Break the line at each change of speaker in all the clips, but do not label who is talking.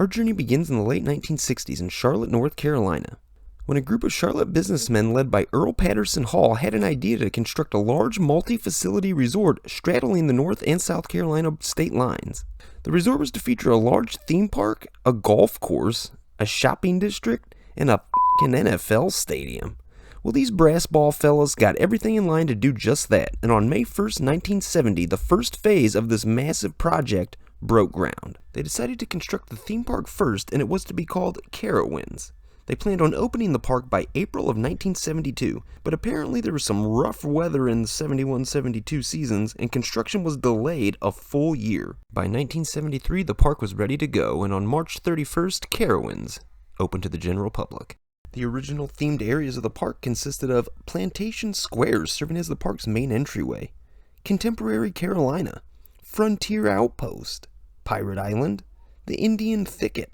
Our journey begins in the late 1960s in Charlotte, North Carolina, when a group of Charlotte businessmen led by Earl Patterson Hall had an idea to construct a large multi-facility resort straddling the North and South Carolina state lines. The resort was to feature a large theme park, a golf course, a shopping district, and a f***ing NFL stadium. Well, these brass ball fellas got everything in line to do just that, and on May 1st, 1970, the first phase of this massive project broke ground. They decided to construct the theme park first, and it was to be called Carowinds. They planned on opening the park by April of 1972, but apparently there was some rough weather in the 71-72 seasons, and construction was delayed a full year. By 1973, the park was ready to go, and on March 31st, Carowinds opened to the general public. The original themed areas of the park consisted of Plantation Squares, serving as the park's main entryway, Contemporary Carolina, Frontier Outpost, Pirate Island, the Indian Thicket,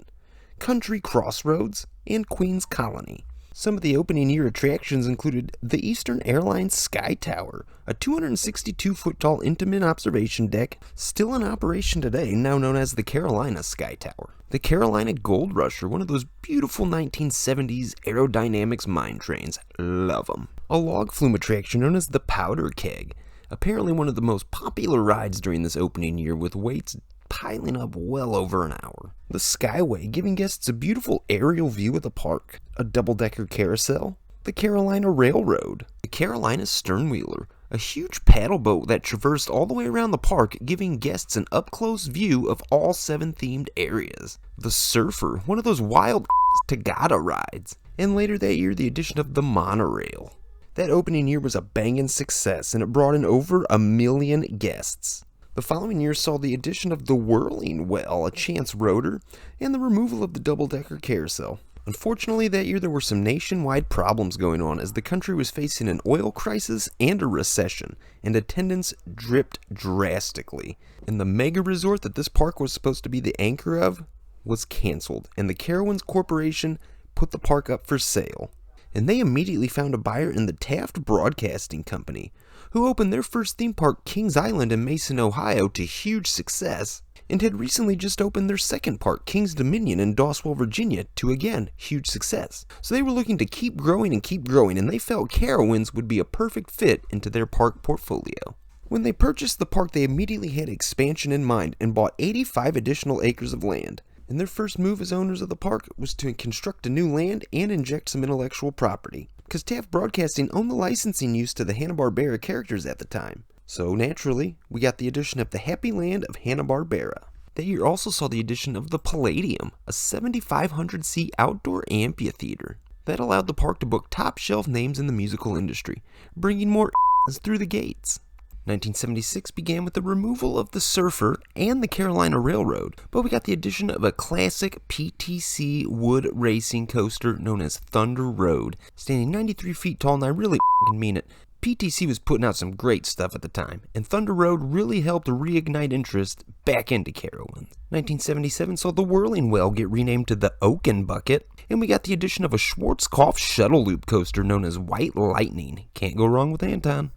Country Crossroads, and Queen's Colony. Some of the opening year attractions included the Eastern Airlines Sky Tower, a 262-foot tall intimate observation deck still in operation today, now known as the Carolina Sky Tower. The Carolina Gold Rusher, one of those beautiful 1970s aerodynamics mine trains. Love them. A log flume attraction known as the Powder Keg, apparently one of the most popular rides during this opening year, with waits piling up well over an hour. The Skyway, giving guests a beautiful aerial view of the park. A double-decker carousel. The Carolina Railroad. The Carolina Sternwheeler, a huge paddle boat that traversed all the way around the park, giving guests an up-close view of all 7 themed areas. The Surfer, one of those wild Tagada rides. And later that year, the addition of the monorail. That opening year was a banging success, and it brought in over 1 million guests. The following year saw the addition of the Whirling Well, a chance rotor, and the removal of the double-decker carousel. Unfortunately, that year there were some nationwide problems going on, as the country was facing an oil crisis and a recession, and attendance dripped drastically. And the mega resort that this park was supposed to be the anchor of was canceled, and the Carowinds Corporation put the park up for sale. And they immediately found a buyer in the TAFT Broadcasting Company, who opened their first theme park, Kings Island in Mason, Ohio, to huge success, and had recently just opened their second park, Kings Dominion in Dawswell, Virginia, to again huge success. So they were looking to keep growing, and they felt Carowinds would be a perfect fit into their park portfolio. When they purchased the park, they immediately had expansion in mind and bought 85 additional acres of land. And their first move as owners of the park was to construct a new land and inject some intellectual property, because TAFT Broadcasting owned the licensing use to the Hanna-Barbera characters at the time. So naturally, we got the addition of the Happy Land of Hanna-Barbera. That year also saw the addition of the Palladium, a 7,500-seat outdoor amphitheater. That allowed the park to book top-shelf names in the musical industry, bringing more through the gates. 1976 began with the removal of the Surfer and the Carolina Railroad, but we got the addition of a classic PTC wood racing coaster known as Thunder Road, standing 93 feet tall, and I really mean it. PTC was putting out some great stuff at the time, and Thunder Road really helped reignite interest back into Carowinds. 1977 saw the Whirling Well get renamed to the Oaken Bucket, and we got the addition of a Schwarzkopf shuttle loop coaster known as White Lightning. Can't go wrong with Anton.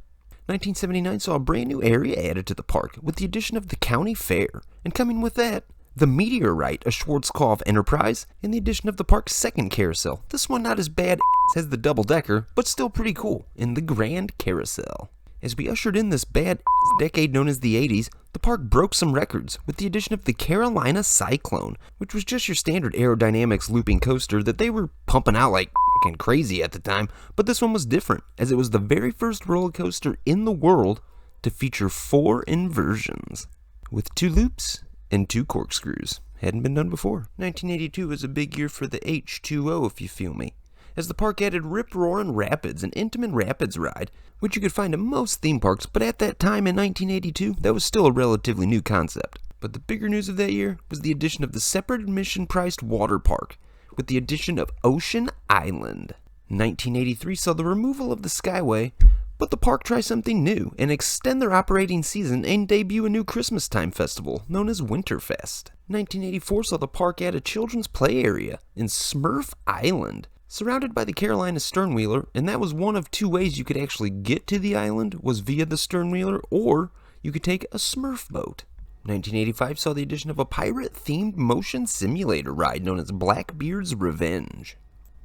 1979 saw a brand new area added to the park with the addition of the County Fair, and coming with that, the Meteorite, a Schwarzkopf enterprise, and the addition of the park's second carousel. This one not as bad as the double-decker, but still pretty cool, in the Grand Carousel. As we ushered in this bad decade known as the 80s, the park broke some records with the addition of the Carolina Cyclone, which was just your standard aerodynamics looping coaster that they were pumping out like crazy at the time, but this one was different, as it was the very first roller coaster in the world to feature 4 inversions, with 2 loops and 2 corkscrews. Hadn't been done before. 1982 was a big year for the H2O, if you feel me, as the park added Rip-Roarin' Rapids, an intimate rapids ride, which you could find in most theme parks, but at that time in 1982, that was still a relatively new concept. But the bigger news of that year was the addition of the separate admission-priced water park, with the addition of Ocean Island. 1983 saw the removal of the Skyway, but the park tried something new and extend their operating season and debut a new Christmas time festival known as Winterfest. 1984 saw the park add a children's play area in Smurf Island, surrounded by the Carolina Sternwheeler, and that was one of 2 ways you could actually get to the island, was via the Sternwheeler, or you could take a Smurf boat. 1985 saw the addition of a pirate-themed motion simulator ride known as Blackbeard's Revenge.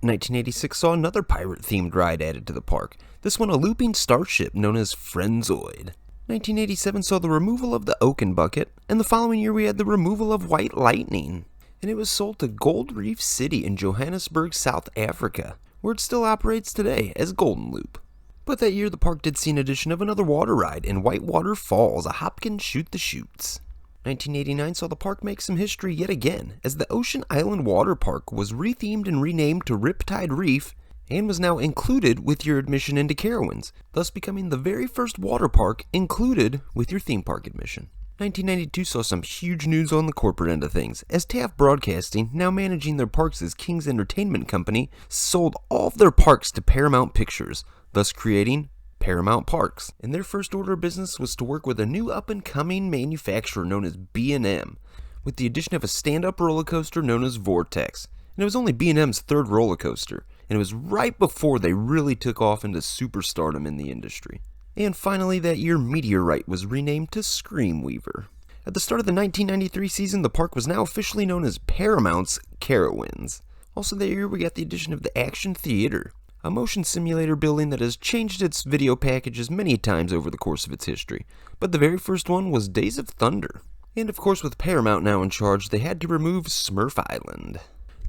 1986 saw another pirate-themed ride added to the park, this one a looping starship known as Friendzoid. 1987 saw the removal of the Oaken Bucket, and the following year we had the removal of White Lightning, and it was sold to Gold Reef City in Johannesburg, South Africa, where it still operates today as Golden Loop. But that year the park did see an addition of another water ride in Whitewater Falls, a Hopkins Shoot the Chutes. 1989 saw the park make some history yet again, as the Ocean Island Water Park was rethemed and renamed to Riptide Reef and was now included with your admission into Carowinds, thus becoming the very first water park included with your theme park admission. 1992 saw some huge news on the corporate end of things, as TAFT Broadcasting, now managing their parks as King's Entertainment Company, sold all of their parks to Paramount Pictures, thus creating Paramount Parks, and their first order of business was to work with a new up-and-coming manufacturer known as B&M, with the addition of a stand-up roller coaster known as Vortex, and it was only B&M's third roller coaster, and it was right before they really took off into superstardom in the industry. And finally that year, Meteorite was renamed to Screamweaver. At the start of the 1993 season, the park was now officially known as Paramount's Carowinds. Also that year, we got the addition of the Action Theater, a motion simulator building that has changed its video packages many times over the course of its history, but the very first one was Days of Thunder. And of course, with Paramount now in charge, they had to remove Smurf Island.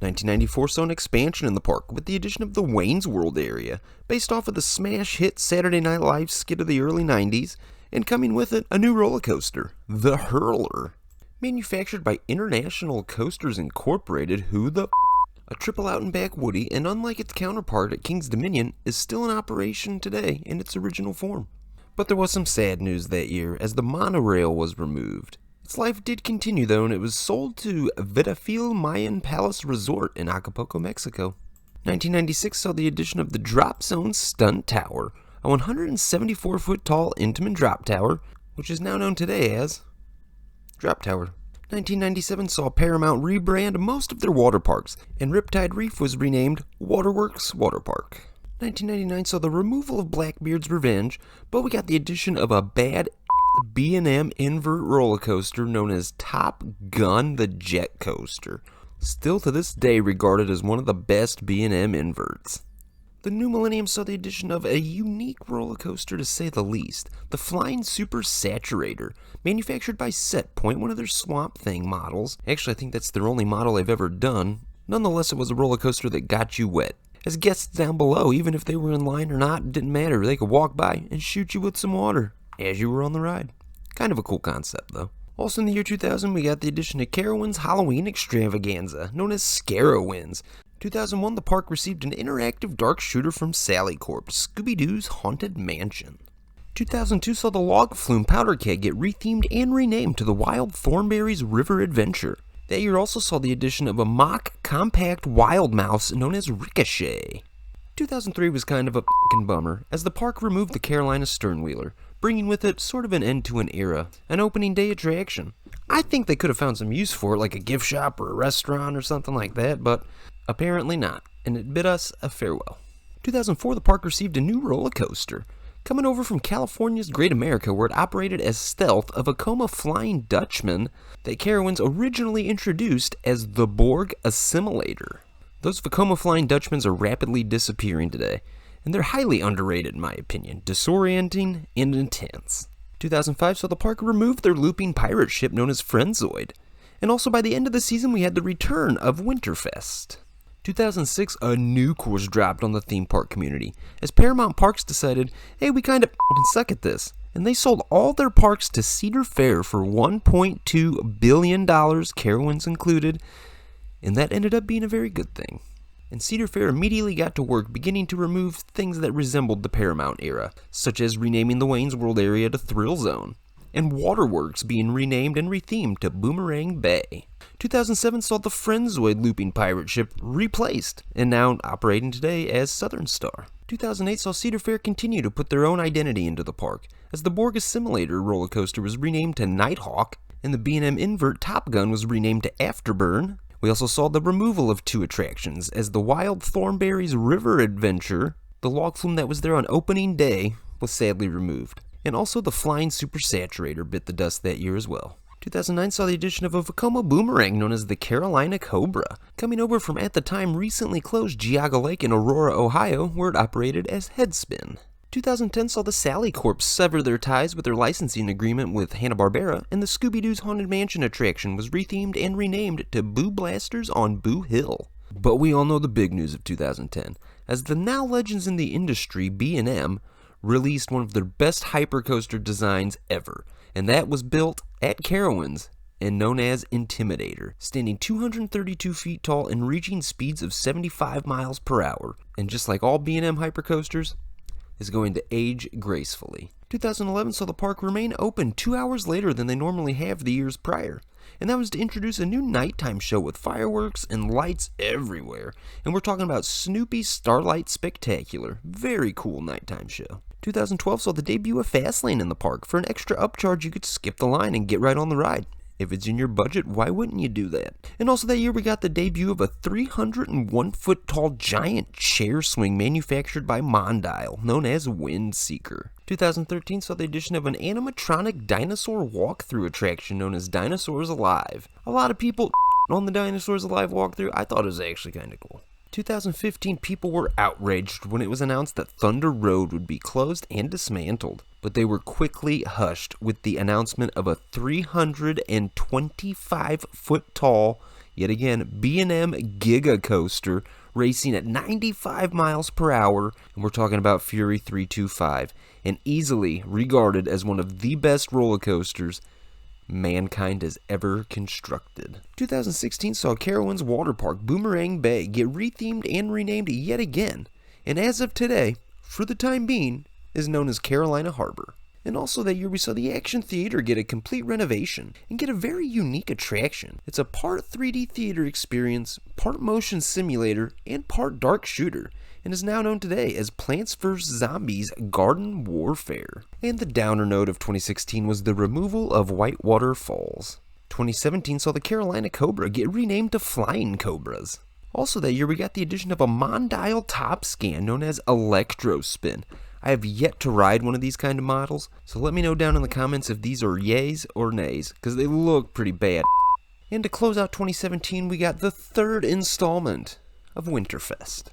1994 saw an expansion in the park with the addition of the Wayne's World area, based off of the smash hit Saturday Night Live skit of the early 90s, and coming with it, a new roller coaster, the Hurler. Manufactured by International Coasters Incorporated, who the a triple out and back Woody, and unlike its counterpart at King's Dominion, is still in operation today in its original form. But there was some sad news that year, as the monorail was removed. Its life did continue though, and it was sold to Vitafil Mayan Palace Resort in Acapulco, Mexico. 1996 saw the addition of the Drop Zone Stunt Tower, a 174-foot tall Intamin drop tower, which is now known today as Drop Tower. 1997 saw Paramount rebrand most of their water parks, and Riptide Reef was renamed Waterworks Water Park. 1999 saw the removal of Blackbeard's Revenge, but we got the addition of a bad B&M invert roller coaster known as Top Gun the Jet Coaster, still to this day regarded as one of the best B&M inverts. The new millennium saw the addition of a unique roller coaster to say the least, the Flying Super Saturator, manufactured by Set Point, one of their Swamp Thing models. Actually, I think that's their only model they've ever done. Nonetheless, it was a roller coaster that got you wet. As guests down below, even if they were in line or not, it didn't matter. They could walk by and shoot you with some water as you were on the ride. Kind of a cool concept, though. Also in the year 2000, we got the addition of Carowinds Halloween Extravaganza, known as Carowinds. 2001, the park received an interactive dark shooter from Sally Corp, Scooby-Doo's Haunted Mansion. 2002 saw the Log Flume Powder Keg get rethemed and renamed to the Wild Thornberry's River Adventure. That year also saw the addition of a mock compact wild mouse known as Ricochet. 2003 was kind of a f***ing bummer, as the park removed the Carolina Sternwheeler, bringing with it sort of an end to an era, an opening day attraction. I think they could have found some use for it, like a gift shop or a restaurant or something like that, but apparently not, and it bid us a farewell. 2004, the park received a new roller coaster, coming over from California's Great America, where it operated as Stealth, a Vekoma Flying Dutchman that Carowinds originally introduced as the Borg Assimilator. Those Vekoma Flying Dutchmans are rapidly disappearing today, and they're highly underrated in my opinion, disorienting and intense. 2005 saw the park remove their looping pirate ship known as Friendzoid, and also by the end of the season we had the return of Winterfest. 2006, a new course dropped on the theme park community, as Paramount Parks decided, hey, we kinda suck at this, and they sold all their parks to Cedar Fair for $1.2 billion, Carowinds included, and that ended up being a very good thing. And Cedar Fair immediately got to work beginning to remove things that resembled the Paramount era, such as renaming the Wayne's World area to Thrill Zone, and Waterworks being renamed and rethemed to Boomerang Bay. 2007 saw the Friendzoid looping pirate ship replaced, and now operating today as Southern Star. 2008 saw Cedar Fair continue to put their own identity into the park, as the Borg Assimilator roller coaster was renamed to Nighthawk, and the B&M Invert Top Gun was renamed to Afterburn. We also saw the removal of two attractions, as the Wild Thornberry's River Adventure, the log flume that was there on opening day, was sadly removed. And also the Flying Super Saturator bit the dust that year as well. 2009 saw the addition of a Vekoma boomerang known as the Carolina Cobra, coming over from at the time recently closed Geauga Lake in Aurora, Ohio, where it operated as headspin. 2010 saw the Sally Corp sever their ties with their licensing agreement with Hanna-Barbera, and the Scooby-Doo's Haunted Mansion attraction was rethemed and renamed to Boo Blasters on Boo Hill. But we all know the big news of 2010, as the now legends in the industry, B&M, released one of their best hypercoaster designs ever, and that was built at Carowinds and known as Intimidator, standing 232 feet tall and reaching speeds of 75 miles per hour. And just like all B&M hypercoasters, is going to age gracefully. 2011 saw the park remain open 2 hours later than they normally have the years prior, and that was to introduce a new nighttime show with fireworks and lights everywhere, and we're talking about Snoopy's Starlight Spectacular. Very cool nighttime show. 2012 saw the debut of Fastlane in the park. For an extra upcharge, you could skip the line and get right on the ride. If it's in your budget, why wouldn't you do that? And also that year we got the debut of a 301-foot tall giant chair swing manufactured by Mondial, known as Windseeker. 2013 saw the addition of an animatronic dinosaur walkthrough attraction known as Dinosaurs Alive. A lot of people on the Dinosaurs Alive walkthrough. I thought it was actually kind of cool. 2015, people were outraged when it was announced that Thunder Road would be closed and dismantled, but they were quickly hushed with the announcement of a 325-foot tall, yet again, B&M Giga Coaster racing at 95 miles per hour, and we're talking about Fury 325, and easily regarded as one of the best roller coasters mankind has ever constructed. 2016 saw Carowinds Water Park Boomerang Bay get rethemed and renamed yet again, and as of today, for the time being, is known as Carolina Harbor. And also that year we saw the Action Theater get a complete renovation and get a very unique attraction. It's a part 3D theater experience, part motion simulator, and part dark shooter, and is now known today as Plants vs. Zombies Garden Warfare. And the downer note of 2016 was the removal of Whitewater Falls. 2017 saw the Carolina Cobra get renamed to Flying Cobras. Also that year we got the addition of a Mondial top scan known as Electrospin. I have yet to ride one of these kind of models, so let me know down in the comments if these are yays or nays, because they look pretty bad. And to close out 2017, we got the third installment of Winterfest.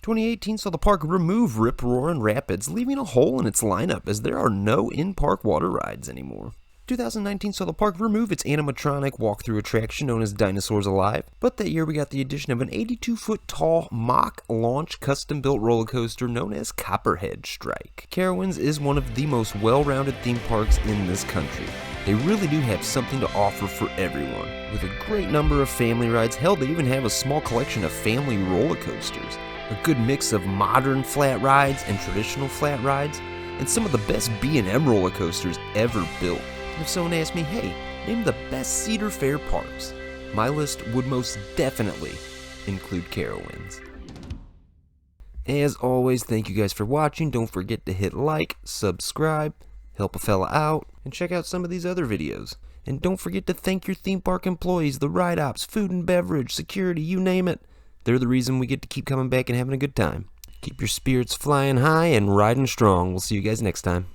2018 saw the park remove Rip Roarin' Rapids, leaving a hole in its lineup as there are no in-park water rides anymore. 2019 saw the park remove its animatronic walkthrough attraction known as Dinosaurs Alive, but that year we got the addition of an 82-foot tall mock launch custom-built roller coaster known as Copperhead Strike. Carowinds is one of the most well-rounded theme parks in this country. They really do have something to offer for everyone, with a great number of family rides. Hell, they even have a small collection of family roller coasters, a good mix of modern flat rides and traditional flat rides, and some of the best B&M roller coasters ever built. If someone asked me, hey, name the best Cedar Fair parks, my list would most definitely include Carowinds. As always, thank you guys for watching. Don't forget to hit like, subscribe, help a fella out, and check out some of these other videos. And don't forget to thank your theme park employees, the ride ops, food and beverage, security, you name it. They're the reason we get to keep coming back and having a good time. Keep your spirits flying high and riding strong. We'll see you guys next time.